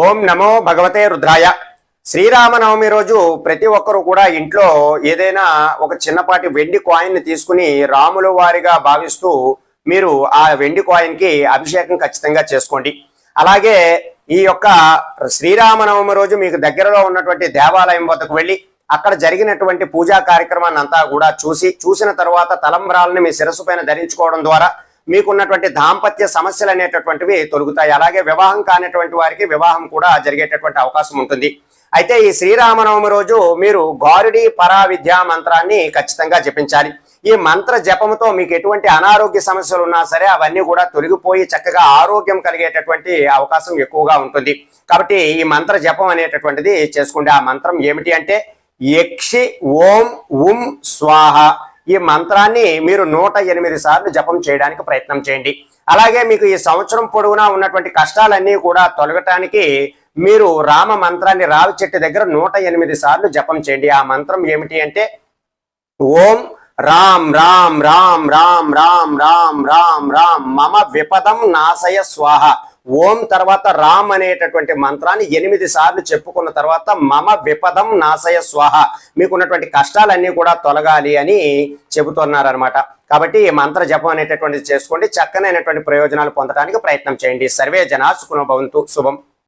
ఓం నమో భగవతే రుద్రాయ. శ్రీరామనవమి రోజు ప్రతి ఒక్కరూ కూడా ఇంట్లో ఏదైనా ఒక చిన్నపాటి వెండి కాయిన్ తీసుకుని రాముల వారిగా భావిస్తూ మీరు ఆ వెండి కాయిన్ కి అభిషేకం ఖచ్చితంగా చేసుకోండి. అలాగే ఈ యొక్క శ్రీరామనవమి రోజు మీకు దగ్గరలో ఉన్నటువంటి దేవాలయం వద్దకు వెళ్ళి అక్కడ జరిగినటువంటి పూజా కార్యక్రమాన్ని అంతా కూడా చూసిన తర్వాత తలంబ్రాలను మీ శిరస్సు పైన ధరించుకోవడం ద్వారా మీకున్నటువంటి దాంపత్య సమస్యలు అనేటటువంటివి తొలగుతాయి. అలాగే వివాహం కానిటువంటి వారికి వివాహం కూడా జరిగేటటువంటి అవకాశం ఉంటుంది. అయితే ఈ శ్రీరామనవమి రోజు మీరు గారుడి పరావిద్యా మంత్రాన్ని ఖచ్చితంగా జపించాలి. ఈ మంత్ర జపంతో మీకు ఎటువంటి అనారోగ్య సమస్యలు ఉన్నా సరే అవన్నీ కూడా తొలగిపోయి చక్కగా ఆరోగ్యం కలిగేటటువంటి అవకాశం ఎక్కువగా ఉంటుంది. కాబట్టి ఈ మంత్ర జపం అనేటటువంటిది చేసుకోండి. ఆ మంత్రం ఏమిటి అంటే యక్షి ఓం ఉం స్వాహ. ఈ మంత్రాన్ని మీరు 108 సార్లు జపం చేయడానికి ప్రయత్నం చేయండి. అలాగే మీకు ఈ సంవత్సరం పొడవునా ఉన్నటువంటి కష్టాలన్నీ కూడా తొలగటానికి మీరు రామ మంత్రాన్ని రావి చెట్టు దగ్గర 108 సార్లు జపం చేయండి. ఆ మంత్రం ఏమిటి అంటే ఓం రామ్ రామ్ రామ్ రామ్ రామ్ రామ్ రామ్ రామ్ మమ విపదం నాశయ స్వాహ. ఓం తర్వాత రామ్ అనేటటువంటి మంత్రాన్ని 8 సార్లు చెప్పుకున్న తర్వాత మమ విపదం నాశయ స్వాహ. మీకున్నటువంటి కష్టాలన్నీ కూడా తొలగాలి అని చెబుతున్నారనమాట. కాబట్టి ఈ మంత్ర జపం అనేటటువంటిది చేసుకోండి. చక్కనైనటువంటి ప్రయోజనాలు పొందడానికి ప్రయత్నం చేయండి. సర్వే జనా సుఖినో భవంతు. శుభం.